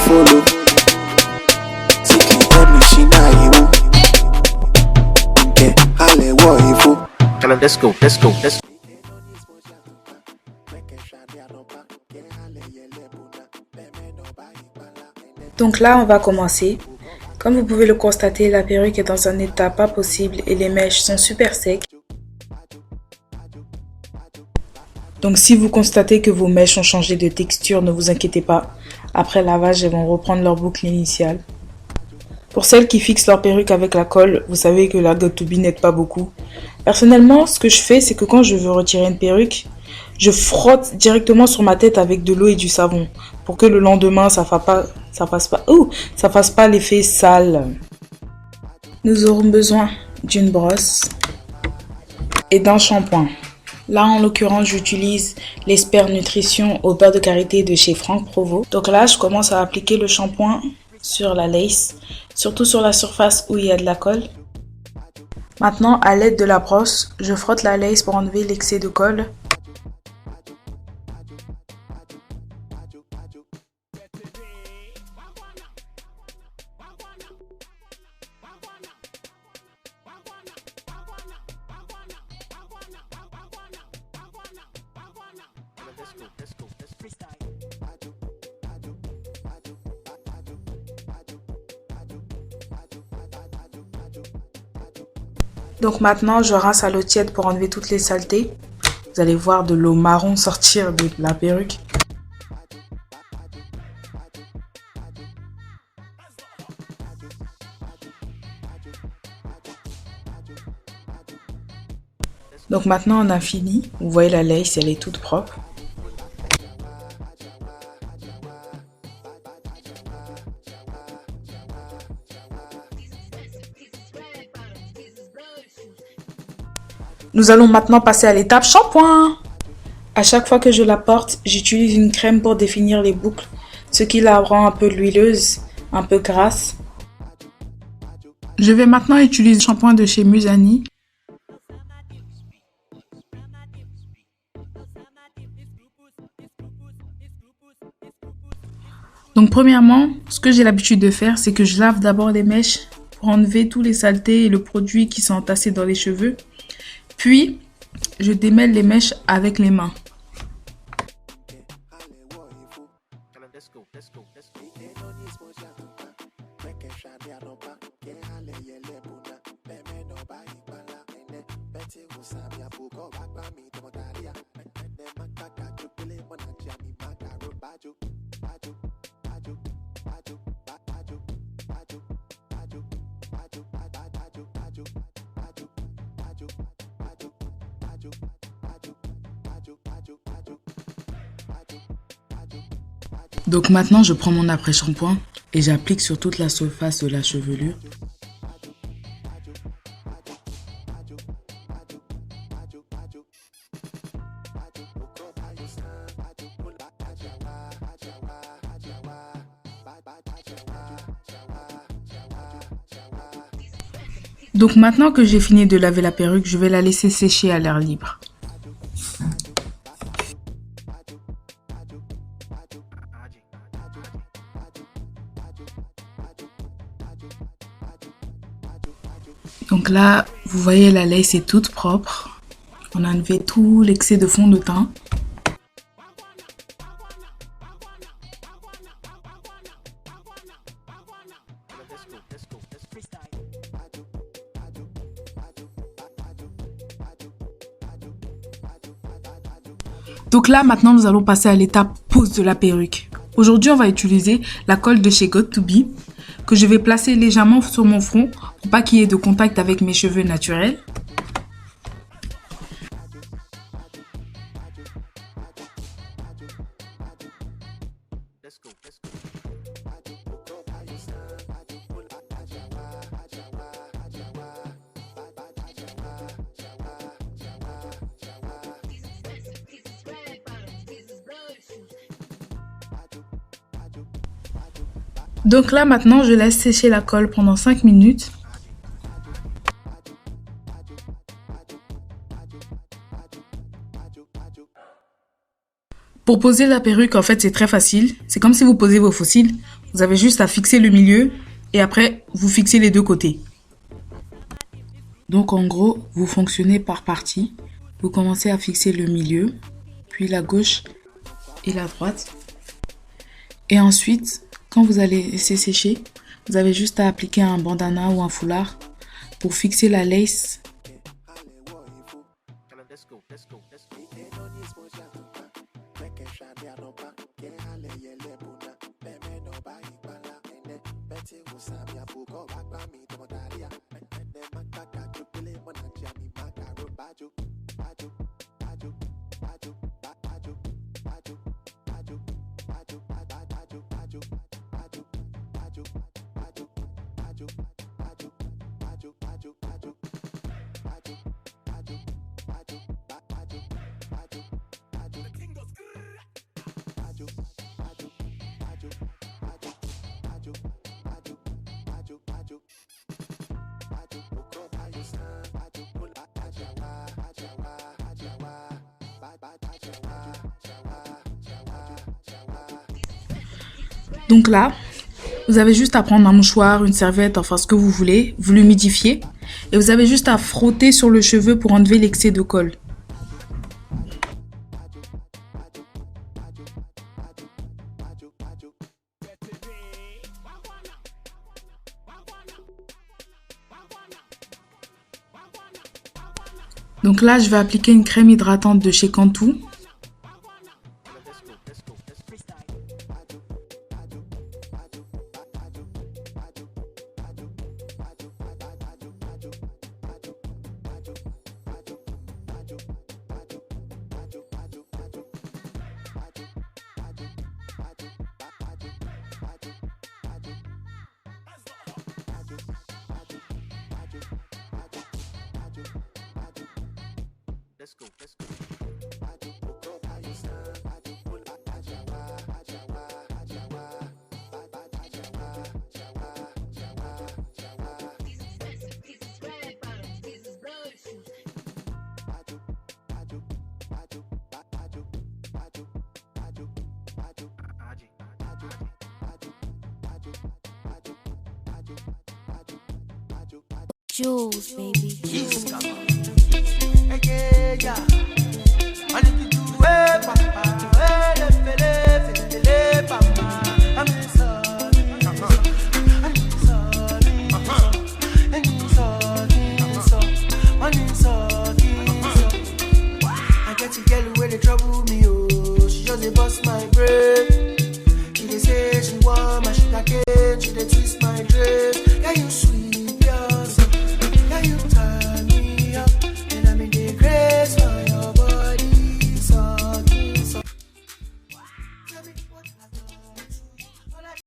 follow. Tiki tell me she na you. Yeah, hale wo ifu. Let's go. Donc là, on va commencer. Comme vous pouvez le constater, la perruque est dans un état pas possible et les mèches sont super secs. Donc si vous constatez que vos mèches ont changé de texture, ne vous inquiétez pas. Après lavage, elles vont reprendre leur boucle initiale. Pour celles qui fixent leur perruque avec la colle, vous savez que la Got2b n'aide pas beaucoup. Personnellement, ce que je fais, c'est que quand je veux retirer une perruque, je frotte directement sur ma tête avec de l'eau et du savon pour que le lendemain, ça fasse pas l'effet sale. Nous aurons besoin d'une brosse et d'un shampoing. Là, en l'occurrence, j'utilise l'Esper Nutrition au beurre de karité de chez Franck Provost. Donc là, je commence à appliquer le shampoing sur la lace, surtout sur la surface où il y a de la colle. Maintenant, à l'aide de la brosse, je frotte la lace pour enlever l'excès de colle. Donc maintenant, je rince à l'eau tiède pour enlever toutes les saletés. Vous allez voir de l'eau marron sortir de la perruque. Donc maintenant, on a fini. Vous voyez la lace, elle est toute propre. Nous allons maintenant passer à l'étape shampoing. À chaque fois que je la porte, j'utilise une crème pour définir les boucles, ce qui la rend un peu huileuse, un peu grasse. Je vais maintenant utiliser le shampoing de chez Musani. Donc premièrement, ce que j'ai l'habitude de faire, c'est que je lave d'abord les mèches pour enlever tous les saletés et le produit qui sont entassés dans les cheveux. Puis, je démêle les mèches avec les mains. Donc maintenant, je prends mon après-shampoing et j'applique sur toute la surface de la chevelure. Donc maintenant que j'ai fini de laver la perruque, je vais la laisser sécher à l'air libre. Donc là, vous voyez la lace est toute propre. On a enlevé tout l'excès de fond de teint. Donc là, maintenant, nous allons passer à l'étape pose de la perruque. Aujourd'hui, on va utiliser la colle de chez Got2b que je vais placer légèrement sur mon front pour pas qu'il y ait de contact avec mes cheveux naturels. Donc là maintenant je laisse sécher la colle pendant 5 minutes. Pour poser la perruque, en fait c'est très facile. C'est comme si vous posez vos fossiles. Vous avez juste à fixer le milieu et après, vous fixez les deux côtés. Donc en gros, vous fonctionnez par partie. Vous commencez à fixer le milieu, puis la gauche et la droite. Et ensuite, quand vous allez laisser sécher, vous avez juste à appliquer un bandana ou un foulard pour fixer la lace. Donc là, vous avez juste à prendre un mouchoir, une serviette, enfin ce que vous voulez, vous l'humidifiez et vous avez juste à frotter sur le cheveu pour enlever l'excès de colle. Donc là, je vais appliquer une crème hydratante de chez Cantu. Jules, baby. Hey, yeah, yeah. I need to do it, papa.